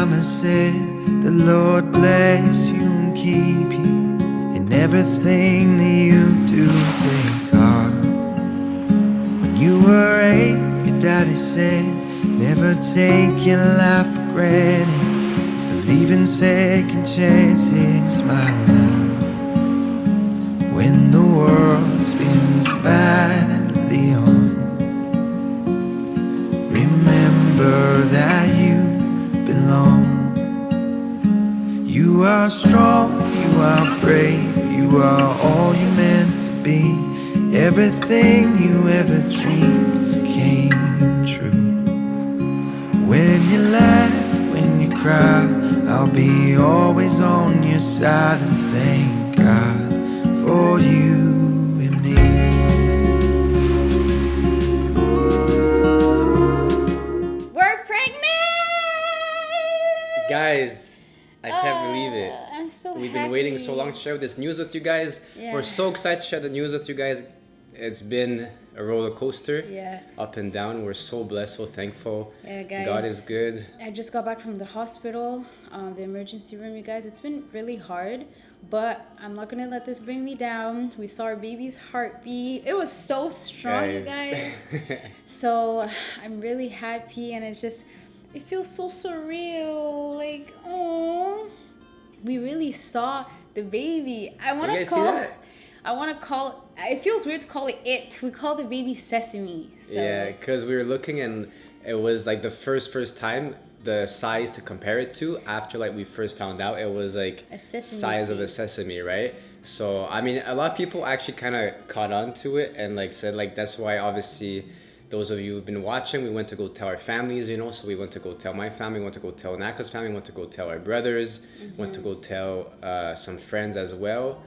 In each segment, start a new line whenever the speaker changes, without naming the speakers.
mama said, the Lord bless you and keep you in everything that you do. Take heart. When you were 8, your daddy said, never take your life for granted. Believe in second chances, my love. When the world spins madly on, remember that you belong. You are strong, you are brave, you are all you meant to be. Everything you ever dreamed came true. When you laugh, when you cry, I'll be always on your side. And thank God for you and me.
We're pregnant!
Guys, I can't believe it.
I'm so
We've
happy.
been waiting so long to share this news with you guys.
Yeah.
We're so excited to share the news with you guys. It's been a roller coaster.
Yeah.
Up and down. We're so blessed, so thankful.
Yeah, guys.
God is good.
I just got back from the hospital, the emergency room, you guys. It's been really hard, but I'm not gonna let this bring me down. We saw our baby's heartbeat. It was so strong, you guys. So I'm really happy, and it feels so surreal. Like, oh, we really saw the baby. It feels weird to call it. We call the baby Sesame. So.
Yeah, because we were looking and it was like the first time the size to compare it to after like we first found out it was like
A sesame
size of
seed.
a sesame, right? So I mean a lot of people actually kind of caught on to it and like said like that's why obviously those of you who've been watching, we went to go tell our families, you know, so we went to go tell my family, went to go tell Naka's family, went to go tell our brothers, went to go tell some friends as well.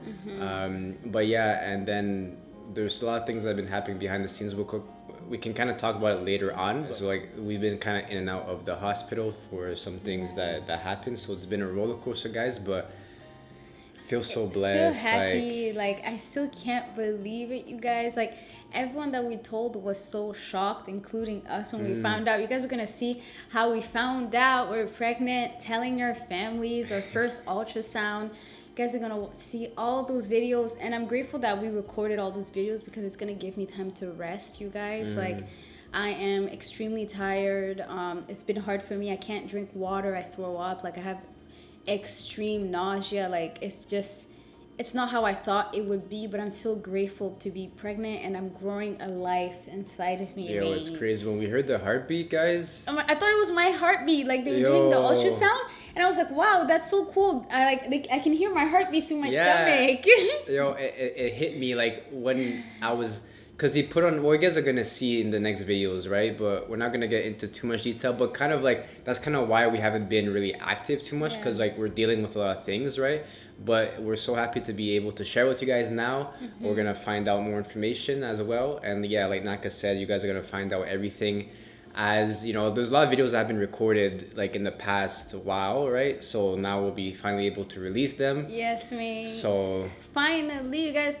But yeah, and then there's a lot of things that have been happening behind the scenes. We can kind of talk about it later on. So like we've been kind of in and out of the hospital for some things that happened. So it's been a roller coaster, guys, but I feel so blessed.
So happy. Like I still can't believe it, you guys. Like everyone that we told was so shocked, including us when we found out. You guys are gonna see how we found out we're pregnant, telling our families, our first ultrasound. You guys are gonna see all those videos, and I'm grateful that we recorded all those videos because it's gonna give me time to rest, you guys. Like I am extremely tired. It's been hard for me. I can't drink water. I throw up. Like I have extreme nausea. Like it's not how I thought it would be, but I'm so grateful to be pregnant, and I'm growing a life inside of me.
Yo, it's crazy. When we heard the heartbeat, guys.
I thought it was my heartbeat. Like they were doing the ultrasound, and I was like, "Wow, that's so cool!" I can hear my heartbeat through my stomach.
Yo, it hit me like when I was, cause he put on. Well, you guys are gonna see in the next videos, right? But we're not gonna get into too much detail. But kind of like that's kind of why we haven't been really active too much, cause like we're dealing with a lot of things, right? But we're so happy to be able to share with you guys now. We're gonna find out more information as well, and yeah, like Naka said, you guys are gonna find out everything. As you know, there's a lot of videos that have been recorded like in the past while, right? So now we'll be finally able to release them.
Yes, mate.
So
finally, you guys.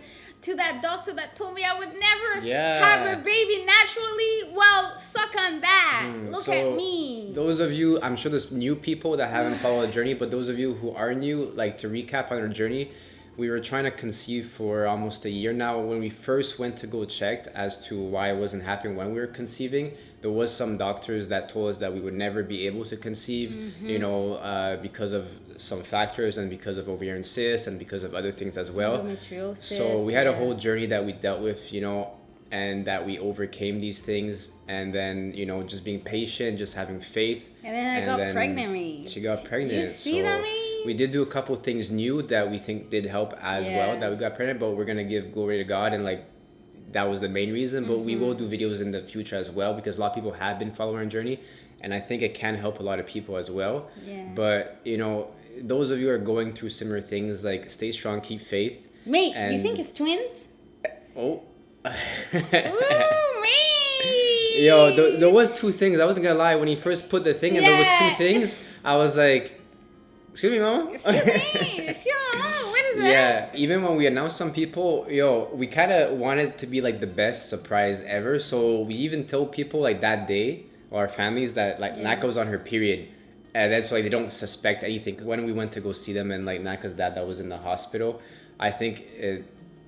To that doctor that told me I would never
Yeah.
have a baby naturally, well, suck on that. Look
so
at me.
Those of you, I'm sure there's new people that haven't followed the journey, but those of you who are new, like to recap on our journey, we were trying to conceive for almost a year now. When we first went to go check as to why it wasn't happening when we were conceiving, there was some doctors that told us that we would never be able to conceive, you know, because of some factors and because of ovarian cysts and because of other things as well.
Endometriosis,
So we had a whole journey that we dealt with, you know, and that we overcame these things, and then, you know, just being patient, just having faith.
And then I got pregnant, mate.
She got pregnant.
You see that, mate?
We did do a couple things new that we think did help as well, that we got pregnant, but we're gonna give glory to God, and like that was the main reason. But we will do videos in the future as well, because a lot of people have been following our journey, and I think it can help a lot of people as well. But you know, those of you who are going through similar things, like stay strong, keep faith.
Mate, you think it's twins?
Oh.
Ooh, mate.
Yo, there was two things. I wasn't gonna lie. When he first put the thing and there was two things, I was like, excuse me, mama?
Excuse me, mama, what is that?
Yeah, even when we announced some people, yo, we kind of wanted it to be like the best surprise ever. So we even told people like that day, or our families, that like Naka was on her period. and that's why they don't suspect anything. When we went to go see them, and like Naka's dad that was in the hospital, I think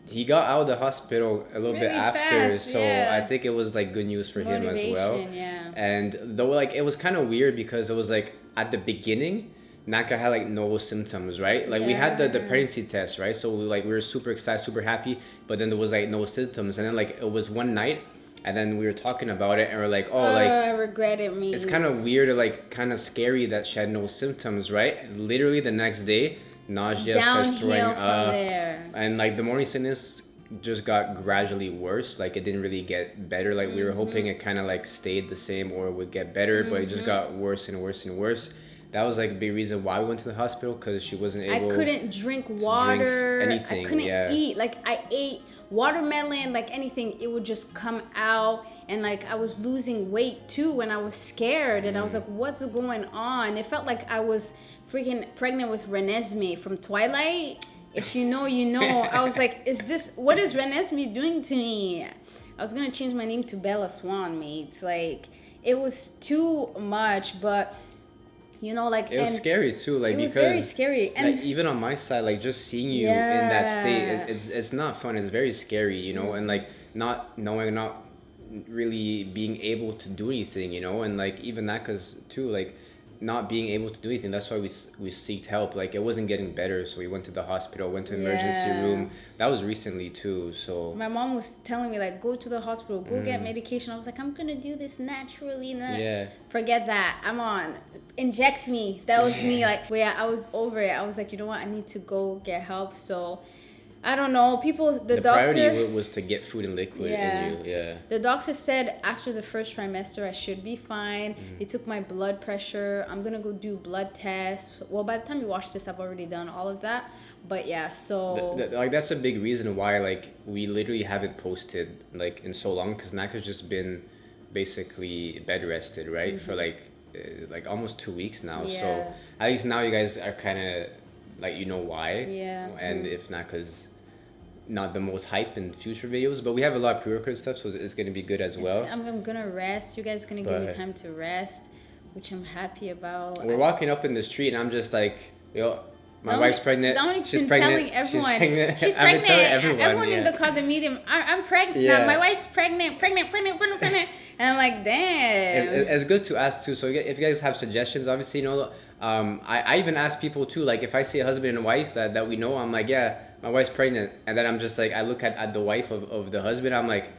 he got out of the hospital a little bit
Really
after,
fast,
so
yeah.
I think it was like good news for him as well.
Motivation, yeah.
And though like it was kind of weird because it was like at the beginning, Naka had like no symptoms, right? Like we had the
Yeah.
pregnancy test, right? So we were super excited, super happy, but then there was like no symptoms, and then like it was one night, and then we were talking about it, and we're like, oh, like
I regret it, me.
it's kind of weird or like kind of scary that she had no symptoms, right? Literally the next day, nausea starts throwing
Downhill from
up,
there.
and like the morning sickness just got gradually worse. Like it didn't really get better. Like we were hoping it kind of like stayed the same or would get better, but it just got worse and worse and worse. That was like a big reason why we went to the hospital, because she wasn't able.
I couldn't drink water.
anything,
I couldn't
yeah.
eat. Like I ate watermelon, like anything, it would just come out. And like I was losing weight too, and I was scared, and I was like, "What's going on?" It felt like I was freaking pregnant with Renesmee from Twilight. If you know, you know. I was like, "Is this what is Renesmee doing to me?" I was gonna change my name to Bella Swan, mates. Like it was too much, but. You know, like
it was scary too, like
it was
because
very scary, and
like even on my side, like just seeing you in that state, it's not fun. It's very scary, you know, and like not knowing, not really being able to do anything, you know, and like even that, cause too, like not being able to do anything. That's why we seeked help. Like it wasn't getting better, so we went to the hospital, went to emergency room. That was recently too. So
my mom was telling me like, go to the hospital, go get medication. I was like, I'm gonna do this naturally.
Yeah.
Forget that. I'm on. Inject me. That was me. Like, yeah, I was over it. I was like, you know what? I need to go get help. So. I don't know. People, the doctor.
priority was to get food and liquid in you. Yeah.
The doctor said after the first trimester I should be fine. They took my blood pressure. I'm gonna go do blood tests. Well, by the time you watch this, I've already done all of that. But yeah, so
like that's a big reason why like we literally haven't posted like in so long, because Naka's just been basically bed rested, right, for like almost 2 weeks now.
Yeah.
So at least now you guys are kind of like, you know why.
Yeah.
And if Naka's not the most hype in future videos, but we have a lot of pre-record stuff, so it's going to be good as well.
I'm gonna rest. You guys gonna give me time to rest, which I'm happy about.
We're walking up in the street and I'm just like, yo, my wife's pregnant.
Dominic's
She's
been
pregnant.
telling everyone.
She's pregnant.
She's
I've been
pregnant.
telling everyone.
Everyone in the condominium. I'm pregnant.
Yeah.
My wife's pregnant. And I'm like, damn.
It's good to ask too. So if you guys have suggestions, obviously, you know, I even ask people too. Like if I see a husband and a wife that we know, I'm like, yeah, my wife's pregnant, and then I'm just like, I look at the wife of the husband. I'm like,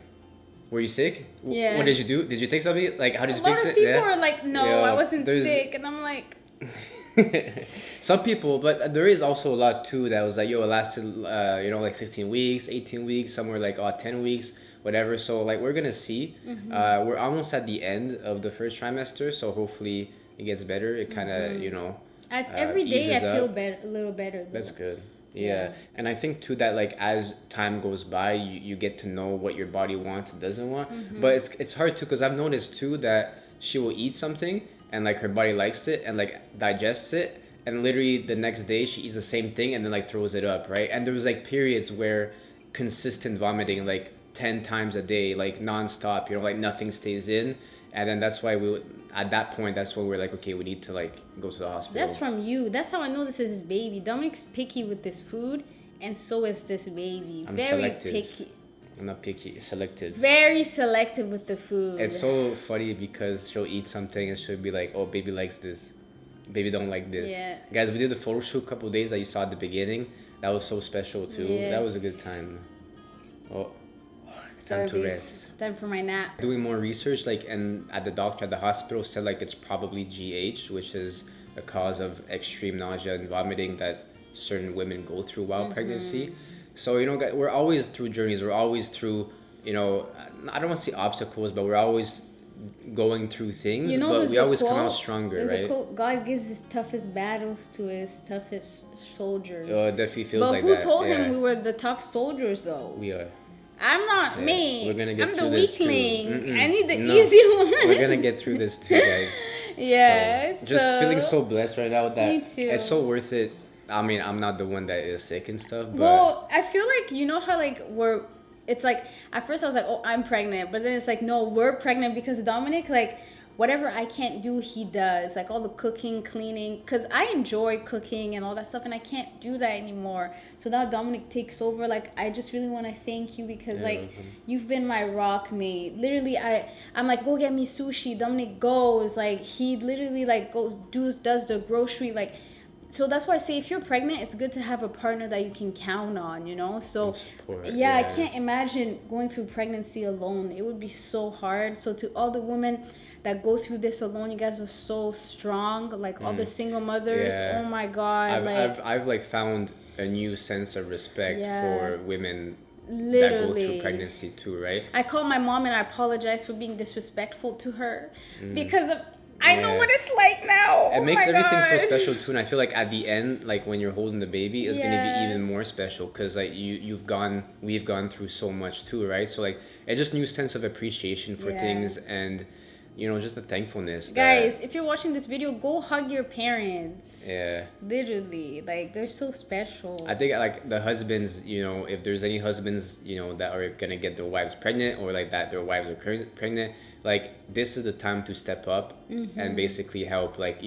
were you sick?
Yeah.
What did you do? Did you take something? Like, how did you
A
fix
lot
it?
of people are like, no,
Yeah.
I wasn't sick, and I'm like.
Some people, but there is also a lot too that was like, yo, it lasted, you know, like 16 weeks, 18 weeks, somewhere like 10 weeks, whatever. So like we're gonna see. We're almost at the end of the first trimester, so hopefully it gets better. It kind of, you know,
Every day I
eases
feel
up.
better, a little better. Though.
That's good. Yeah. And I think too that like as time goes by, you get to know what your body wants and doesn't want. But it's hard too, because I've noticed too that she will eat something and like her body likes it and like digests it, and literally the next day she eats the same thing and then like throws it up, right? And there was like periods where consistent vomiting, like 10 times a day, like nonstop, you know, like nothing stays in. And then that's why at that point, that's when we're like, okay, we need to like go to the hospital.
That's from you. That's how I know this is his baby. Dominic's picky with this food, and so is this baby.
I'm
Very
selective.
picky.
I'm not picky, selective.
Very selective with the food.
It's so funny because she'll eat something and she'll be like, oh, baby likes this. Baby don't like this.
Yeah.
Guys, we did the photo shoot a couple days that you saw at the beginning. That was so special too.
Yeah.
That was a good time. Oh,
Sorry,
time to
babes.
rest.
Time for my nap.
Doing more research, like, and at the doctor at the hospital said like it's probably GH, which is the cause of extreme nausea and vomiting that certain women go through while pregnancy. So, you know, we're always through journeys. We're always through, you know, I don't want to say obstacles, but we're always going through things.
You know,
but
there's
we
a
always come out
quote-
stronger,
There's
right?
a quote, God gives his toughest battles to his toughest soldiers.
It definitely feels
but
like
who
that.
told
Yeah.
him we were the tough soldiers, though?
We are.
I'm not
Yeah.
me.
We're gonna get
I'm the
through this too.
weakling.
Mm-mm.
I need the
No.
easy one.
We're gonna get through this too, guys.
Yeah.
So, just feeling so blessed right now that
Me too.
it's so worth it. I mean, I'm not the one that is sick and stuff, but
Well, I feel like, you know how like it's like at first I was like, oh, I'm pregnant, but then it's like, no, we're pregnant because Dominic, like whatever I can't do, he does. Like all the cooking, cleaning, because I enjoy cooking and all that stuff, and I can't do that anymore. So now Dominic takes over. Like, I just really want to thank you because like you've been my rock mate. Literally, I'm like, go get me sushi. Dominic goes. Like, he literally like does the grocery, like. So that's why I say if you're pregnant, it's good to have a partner that you can count on, you know? So yeah, I can't imagine going through pregnancy alone. It would be so hard. So to all the women that go through this alone, you guys are so strong. Like all the single mothers, oh my God.
I've like found a new sense of respect for women
literally
that go through pregnancy too, right?
I called my mom and I apologized for being disrespectful to her because of I know what it's like now.
It makes everything so special too, and I feel like at the end, like when you're holding the baby, it's gonna be even more special because like we've gone through so much too, right? So like it's just new sense of appreciation for things, and you know, just the thankfulness.
Guys, if you're watching this video, go hug your parents.
Yeah.
Literally, like they're so special.
I think like the husbands, you know, if there's any husbands, you know, that are gonna get their wives pregnant or like that their wives are pregnant, like this is the time to step up and basically help. Like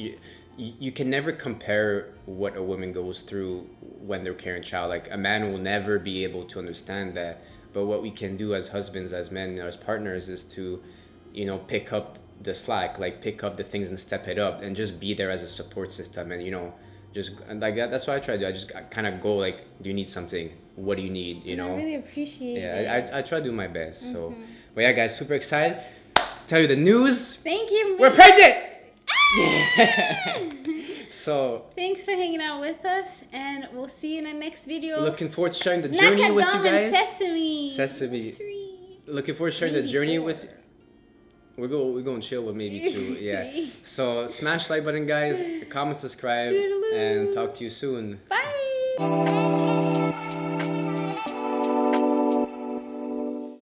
you can never compare what a woman goes through when they're carrying a child. Like a man will never be able to understand that. But what we can do as husbands, as men, as partners, is to, you know, pick up the slack, like pick up the things and step it up and just be there as a support system. And, you know, just like that's what I try to do. I just kind of go like, do you need something? What do you need? You know?
I really appreciate it.
Yeah, I try to do my best. So, but yeah, guys, super excited. Tell you the news.
Thank you.
We're pregnant. Yeah. So
thanks for hanging out with us, and we'll see you in the next video.
Looking forward to sharing the journey with you guys.
Sesame.
Looking forward to sharing the journey with you. We're going to chill with maybe 2. Yeah. So smash like button, guys. Comment, subscribe, and talk to you soon.
Bye.